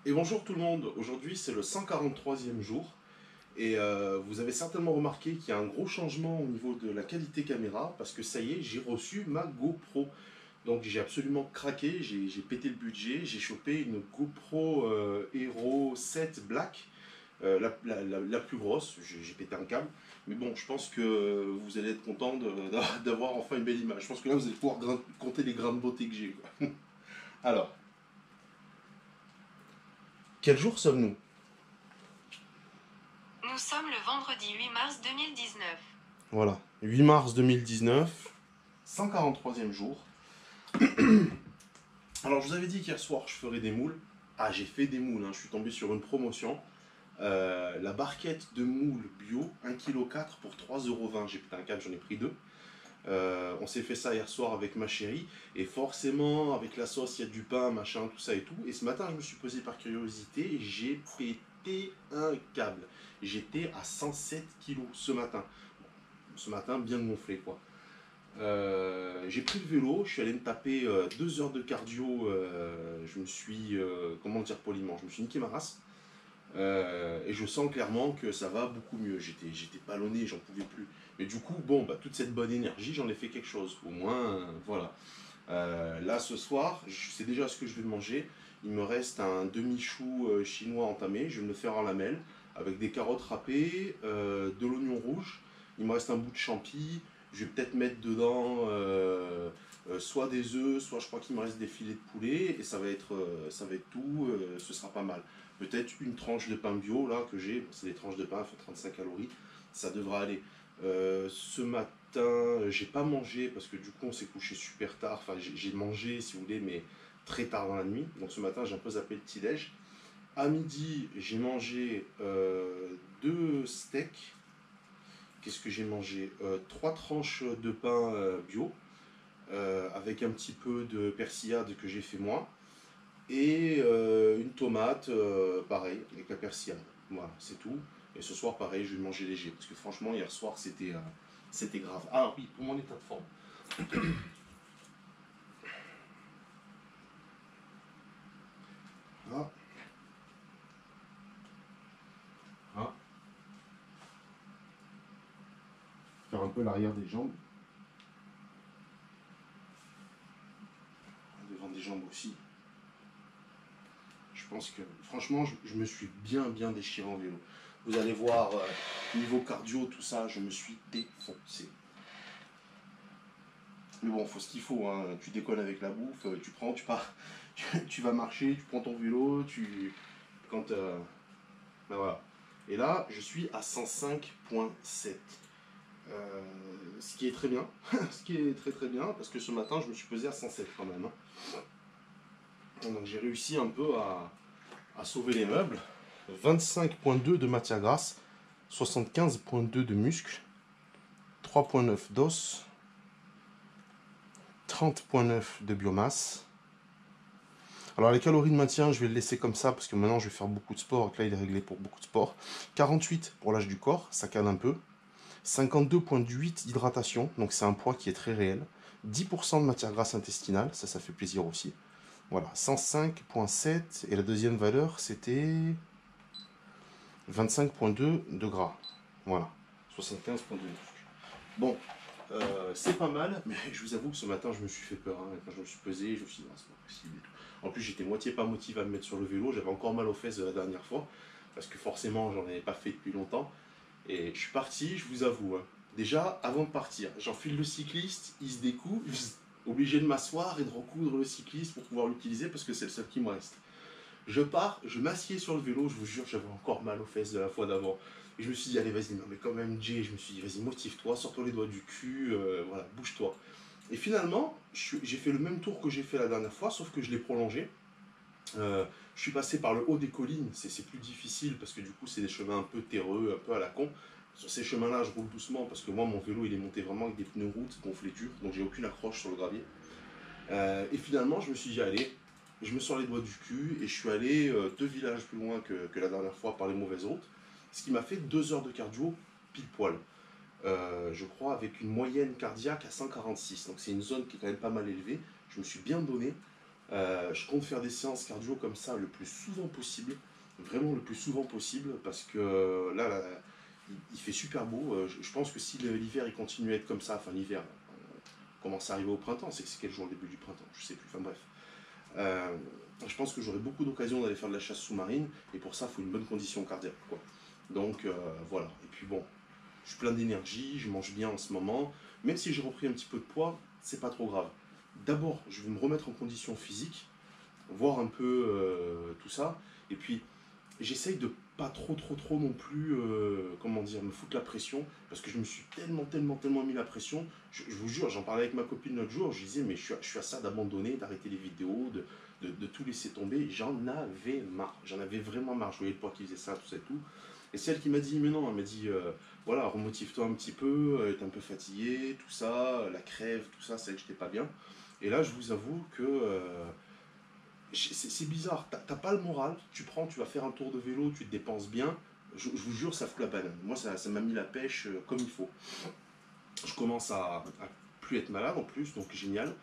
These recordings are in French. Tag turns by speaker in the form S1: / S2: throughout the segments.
S1: Et bonjour tout le monde, aujourd'hui c'est le 143e jour et vous avez certainement remarqué qu'il y a un gros changement au niveau de la qualité caméra parce que ça y est, j'ai reçu ma GoPro. Donc j'ai absolument craqué, j'ai pété le budget, j'ai chopé une GoPro Hero 7 Black, la plus grosse, j'ai pété un câble. Mais bon, je pense que vous allez être content d'avoir enfin une belle image. Je pense que là vous allez pouvoir compter les grains de beauté que j'ai, quoi. Alors, quel jour sommes-nous?
S2: Nous sommes le vendredi 8 mars 2019.
S1: Voilà, 8 mars 2019, 143e jour. Alors, je vous avais dit qu'hier soir, je ferais des moules. Ah, j'ai fait des moules, hein. Je suis tombé sur une promotion. La barquette de moules bio, 1,4 kg pour 3,20 €. J'ai pété un câble, j'en ai pris deux. On s'est fait ça hier soir avec ma chérie. Et forcément, avec la sauce, il y a du pain, machin, tout ça et tout. Et ce matin, je me suis posé par curiosité et j'ai pété un câble. J'étais à 107 kilos ce matin. Ce matin, bien gonflé, quoi. J'ai pris le vélo, je suis allé me taper 2 heures de cardio. Je me suis, comment dire poliment, je me suis niqué ma race. Et je sens clairement que ça va beaucoup mieux. J'étais ballonné, j'en pouvais plus. Mais du coup, bon, bah, toute cette bonne énergie, j'en ai fait quelque chose. Au moins, voilà. Là, ce soir, je sais déjà ce que je vais manger. Il me reste un demi-chou chinois entamé. Je vais me le faire en lamelles avec des carottes râpées, de l'oignon rouge. Il me reste un bout de champi. Je vais peut-être mettre dedans soit des œufs, soit je crois qu'il me reste des filets de poulet. Et ça va être tout. Ce sera pas mal. Peut-être une tranche de pain bio là que j'ai. C'est des tranches de pain, ça fait 35 calories. Ça devra aller. Ce matin, j'ai pas mangé parce que du coup on s'est couché super tard. Enfin, j'ai mangé si vous voulez, mais très tard dans la nuit. Donc ce matin, j'ai un peu zappé le petit-déj. À midi, j'ai mangé deux steaks. Qu'est-ce que j'ai mangé? Trois tranches de pain bio avec un petit peu de persillade que j'ai fait moi. Et une tomate, pareil, avec la persillade. Voilà, c'est tout. Et ce soir, pareil, je vais manger léger. Parce que franchement, hier soir, c'était grave. Ah oui, pour mon état de forme. Ah, ah. Faire un peu l'arrière des jambes. Devant des jambes aussi. Je pense que, franchement, je me suis bien déchiré en vélo. Vous allez voir, niveau cardio, tout ça, je me suis défoncé. Mais bon, faut ce qu'il faut, hein. Tu déconnes avec la bouffe, tu prends, tu pars, tu vas marcher, tu prends ton vélo, quand, ben voilà. Et là, je suis à 105,7. Ce qui est très bien, ce qui est très bien, parce que ce matin, je me suis pesé à 107 quand même, hein. Donc j'ai réussi un peu à sauver les meubles. 25,2 de matière grasse, 75,2 de muscle, 3,9 d'os, 30,9 de biomasse. Alors les calories de maintien, je vais le laisser comme ça parce que maintenant je vais faire beaucoup de sport et que là il est réglé pour beaucoup de sport. 48 pour l'âge du corps, ça cale un peu. 52,8 d'hydratation, donc c'est un poids qui est très réel. 10% de matière grasse intestinale, ça fait plaisir aussi. Voilà, 105,7 et la deuxième valeur c'était 25,2 de gras. Voilà, 75,2. Bon, c'est pas mal, mais je vous avoue que ce matin je me suis fait peur, hein. Quand je me suis pesé, je me suis dit non, c'est pas possible et tout. En plus, j'étais moitié pas motivé à me mettre sur le vélo, j'avais encore mal aux fesses de la dernière fois, parce que forcément, j'en avais pas fait depuis longtemps. Et je suis parti, je vous avoue, hein. Déjà, avant de partir, j'enfile le cycliste, il se découvre, obligé de m'asseoir et de recoudre le cycliste pour pouvoir l'utiliser, parce que c'est le seul qui me reste. Je pars, je m'assieds sur le vélo, je vous jure, j'avais encore mal aux fesses de la fois d'avant. Et je me suis dit, allez, vas-y, non, mais quand même, Jay, je me suis dit, vas-y, motive-toi, sors-toi les doigts du cul, voilà, bouge-toi. Et finalement, j'ai fait le même tour que j'ai fait la dernière fois, sauf que je l'ai prolongé. Je suis passé par le haut des collines, c'est plus difficile parce que du coup, c'est des chemins un peu terreux, un peu à la con. Sur ces chemins-là, je roule doucement parce que moi, mon vélo, il est monté vraiment avec des pneus route gonflés durs, donc j'ai aucune accroche sur le gravier. Et finalement, je me suis dit, allez, je me sors les doigts du cul et je suis allé 2 villages plus loin que la dernière fois par les mauvaises routes. Ce qui m'a fait 2 heures de cardio pile poil. Je crois avec une moyenne cardiaque à 146. Donc c'est une zone qui est quand même pas mal élevée. Je me suis bien donné. Je compte faire des séances cardio comme ça le plus souvent possible, vraiment le plus souvent possible, parce que là, il fait super beau. Je pense que si l'hiver il continue à être comme ça, enfin l'hiver commence à arriver au printemps, c'est quel jour le début du printemps, je sais plus, enfin bref. Euh, je pense que j'aurai beaucoup d'occasions d'aller faire de la chasse sous-marine, et pour ça, il faut une bonne condition cardiaque, quoi. Donc voilà, et puis bon, je suis plein d'énergie, je mange bien en ce moment, même si j'ai repris un petit peu de poids, c'est pas trop grave. D'abord, je vais me remettre en condition physique, voir un peu tout ça. Et puis, j'essaye de pas trop non plus, comment dire, me foutre la pression, parce que je me suis tellement mis la pression. Je vous jure, j'en parlais avec ma copine l'autre jour, je disais, mais je suis à ça d'abandonner, d'arrêter les vidéos, de tout laisser tomber. J'en avais marre, j'en avais vraiment marre. Je voyais le poids qui faisait ça, tout ça et tout. Et c'est elle qui m'a dit, mais non, elle m'a dit, voilà, remotive-toi un petit peu, t'es un peu fatigué, tout ça, la crève, tout ça, c'est que j'étais pas bien. Et là, je vous avoue que c'est bizarre, t'as pas le moral, tu prends, tu vas faire un tour de vélo, tu te dépenses bien, je vous jure, ça fout la banane. Moi, ça m'a mis la pêche comme il faut. Je commence à plus être malade en plus, donc génial.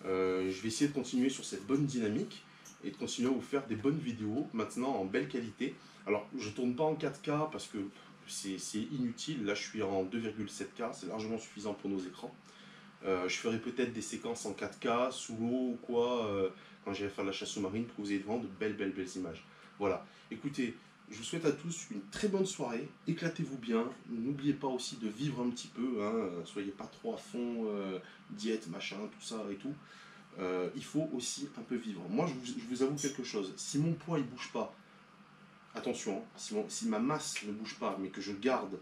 S1: Je vais essayer de continuer sur cette bonne dynamique et de continuer à vous faire des bonnes vidéos, maintenant en belle qualité. Alors, je tourne pas en 4K parce que c'est inutile. Là, je suis en 2,7K, c'est largement suffisant pour nos écrans. Je ferai peut-être des séquences en 4K, sous l'eau ou quoi, quand j'irai faire de la chasse sous-marine pour que vous ayez devant de belles images. Voilà. Écoutez, je vous souhaite à tous une très bonne soirée. Éclatez-vous bien. N'oubliez pas aussi de vivre un petit peu. Hein, soyez pas trop à fond, diète, machin, tout ça et tout. Il faut aussi un peu vivre. Moi, je vous avoue quelque chose. Si mon poids il bouge pas, attention, si ma masse ne bouge pas, mais que je garde,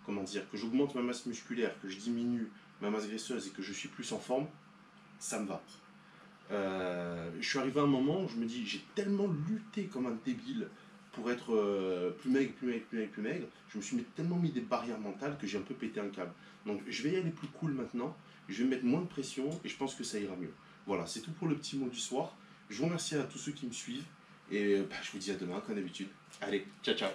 S1: comment dire, que j'augmente ma masse musculaire, que je diminue ma masse graisseuse et que je suis plus en forme, ça me va. Je suis arrivé à un moment où je me dis, j'ai tellement lutté comme un débile pour être plus maigre, plus maigre, je me suis tellement mis des barrières mentales que j'ai un peu pété un câble. Donc je vais y aller plus cool maintenant, je vais mettre moins de pression et je pense que ça ira mieux. Voilà, c'est tout pour le petit mot du soir. Je vous remercie à tous ceux qui me suivent et je vous dis à demain comme d'habitude. Allez, ciao ciao.